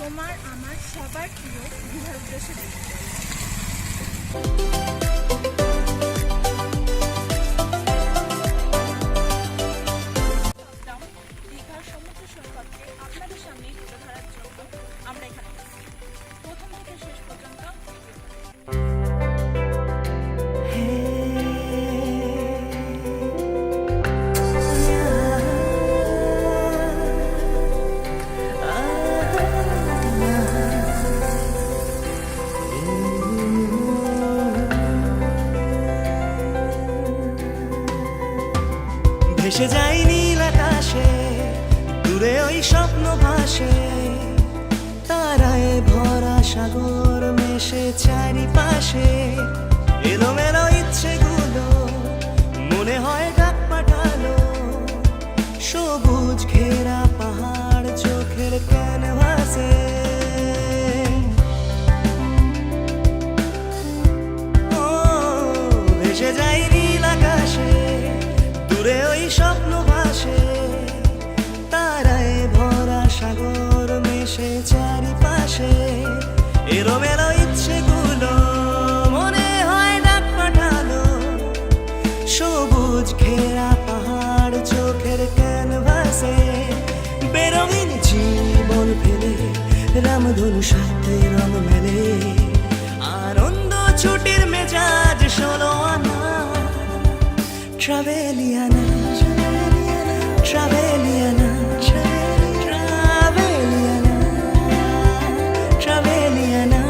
তোমার আমার সবার প্রিয় দীঘার উদ্দেশ্যে দীঘার সমুদ্র সৈকতকে আপনাদের সামনেই তুলে ধরার জন্য আমরা এখানে প্রথম থেকে শেষ পর্যন্ত ভেসে যাই নীল আকাশে, দূরে ওই স্বপ্ন ভাসে, তারায় ভরা সাগর মেশে চারিপাশে। এলোমেলো ইচ্ছেগুলো মনে হয় ডাক পাঠালো, সবুজ ঘেরা পাহাড় চোখের ক্যানভাসে। ও ভেসে যাই নীল আকাশে, দূরে ওই স্বপ্ন ভাসে, তারায় ভরা সাগর মেশে চারিপাশে। এলোমেলো ইচ্ছেগুলো মনে হয় ডাক পাঠালো, সবুজ ঘেরা পাহাড় চোখের ক্যানভাসে। বেরঙিন জীবন ফেলে রামধনু সাথে রং মেলে, আনন্দ ছুটির মেজাজ ষোলো আনা। Traveliana, Traveliana, Traveliana, Traveliana.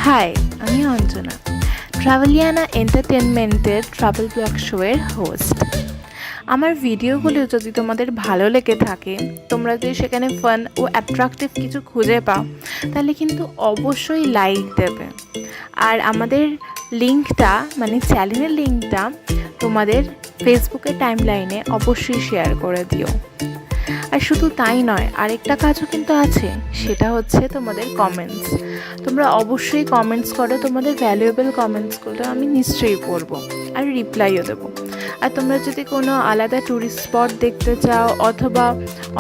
Hi, আমি অঞ্জনা, ট্রাভেলিয়ানা এন্টারটেনমেন্টের ট্রাভেল ব্লগ শোয়ের হোস্ট। আমার ভিডিওগুলো যদি তোমাদের ভালো লেগে থাকে, তোমরা যদি সেখানে ফান ও অ্যাট্রাকটিভ কিছু খুঁজে পাও, তাহলে কিন্তু অবশ্যই লাইক দেবে। আর আমাদের লিঙ্কটা মানে চ্যানেলের লিঙ্কটা তোমাদের ফেসবুকের টাইমলাইনে অবশ্যই শেয়ার করে দিও। আর শুধু তাই নয়, আরেকটা কাজও কিন্তু আছে, সেটা হচ্ছে তোমাদের কমেন্টস। তোমরা অবশ্যই কমেন্টস করো, তোমাদের ভ্যালুয়েবল কমেন্টসগুলো আমি নিশ্চয়ই পড়বো আর রিপ্লাইও দেবো। আর তোমরা যদি কোনো আলাদা ট্যুরিস্ট স্পট দেখতে চাও অথবা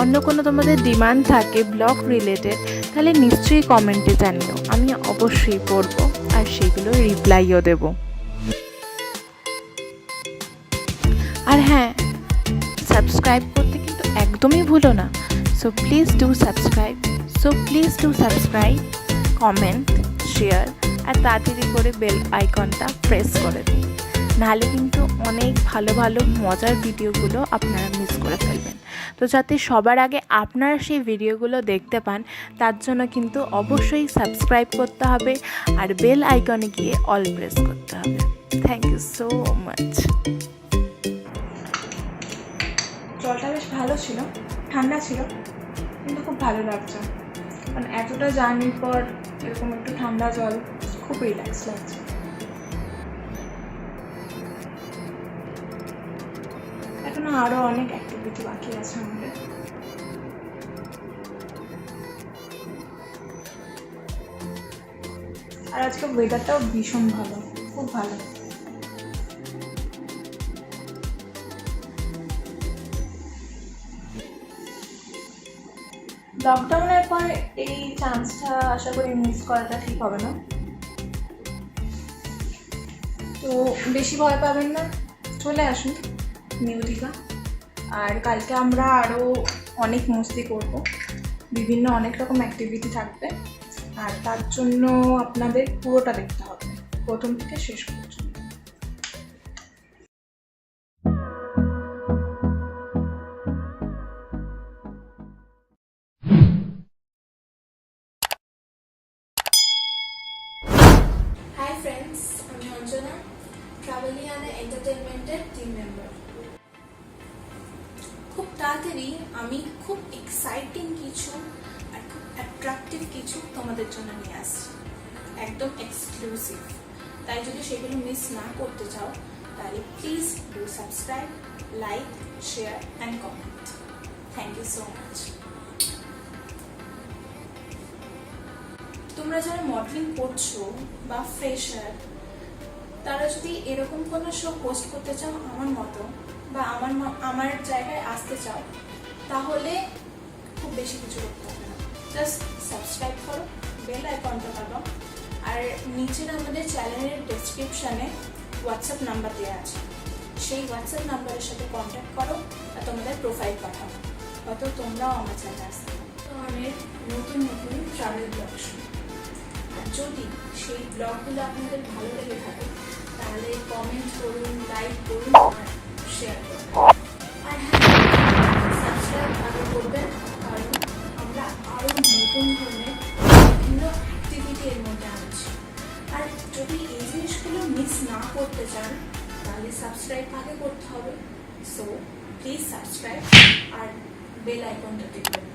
অন্য কোনো তোমাদের ডিমান্ড থাকে ব্লগ রিলেটেড, তাহলে নিশ্চয়ই কমেন্টে জানিও, আমি অবশ্যই পড়বো আর সেগুলো রিপ্লাইও দেবো। আর হ্যাঁ, সাবস্ক্রাইব করতে কিন্তু একদমই ভুলো না। So please do subscribe, comment, share আর তাড়াতাড়ি করে বেল আইকনটা প্রেস করে দিন, নাহলে কিন্তু অনেক ভালো ভালো মজার ভিডিওগুলো আপনারা মিস করে ফেলবেন। তো যাতে সবার আগে আপনারা সেই ভিডিওগুলো দেখতে পান, তার জন্য কিন্তু অবশ্যই সাবস্ক্রাইব করতে হবে আর বেল আইকনে গিয়ে অল প্রেস করতে হবে। Thank you so much. জলটা বেশ ভালো ছিল, ঠান্ডা ছিল, কিন্তু খুব ভালো লাগছে। মানে এতটা জার্নির পর এরকম একটু ঠান্ডা জল খুব রিল্যাক্স লাগছে। এখনো আরও অনেক অ্যাক্টিভিটি বাকি আছে আমাদের। আর আজকে ওয়েদারটাও ভীষণ ভালো, খুব ভালো। লকডাউনের পর এই চান্সটা আশা করি মিস করাটা ঠিক হবে না। তো বেশি ভয় পাবেন না, চলে আসুন নিউ দীঘা। আর কালকে আমরা আরও অনেক মস্তি করব, বিভিন্ন অনেক রকম অ্যাক্টিভিটি থাকবে। আর তার জন্য আপনাদের পুরোটা দেখতে হবে, প্রথম থেকে শেষ পর্যন্ত। হাই ফ্রেন্ডস, আমি অঞ্জনা, ট্রাভেলিয়ানা এন্টারটেনমেন্টের টিম মেম্বার। খুব তাড়াতাড়ি আমি খুব এক্সাইটিং কিছু আর খুব অ্যাট্রাকটিভ কিছু তোমাদের জন্য নিয়ে আসছি, একদম এক্সক্লুসিভ। তাই যদি সেগুলো মিস না করতে চাও, তাহলে please do subscribe, like, share and comment. Thank you so much. তোমরা যারা মডেলিং করছো বা ফ্রেশার, তারা যদি এরকম কোনো শো পোস্ট করতে চাও আমার মতো, বা আমার জায়গায় আসতে চাও, তাহলে খুব বেশি কিছু করতে হবে না। জাস্ট সাবস্ক্রাইব করো, বেল আইকনটা দাবাও, আর নিচের আমাদের চ্যানেলের ডেসক্রিপশানে হোয়াটসঅ্যাপ নাম্বার দেওয়া আছে, সেই হোয়াটসঅ্যাপ নাম্বারের সাথে কন্ট্যাক্ট করো আর তোমাদের প্রোফাইল পাঠাও, হয়তো তোমরাও আমার চ্যানেলে আসতে ধরনের নতুন নতুন ট্রাভেল ব্লগ শো। যদি সেই ব্লগগুলো আপনাদের ভালো লেগে থাকে, তাহলে কমেন্ট করুন, লাইক করুন আর শেয়ার করুন। আর হ্যাঁ, সাবস্ক্রাইব আগে করবেন, কারণ আমরা আরও নতুন ধরনের বিভিন্ন অ্যাক্টিভিটি এর মধ্যে আনছি। আর যদি এই জিনিসগুলো মিস না করতে চান, তাহলে সাবস্ক্রাইব আগে করতে হবে। সো প্লিজ সাবস্ক্রাইব আর বেল আইকনটা টিপবেন।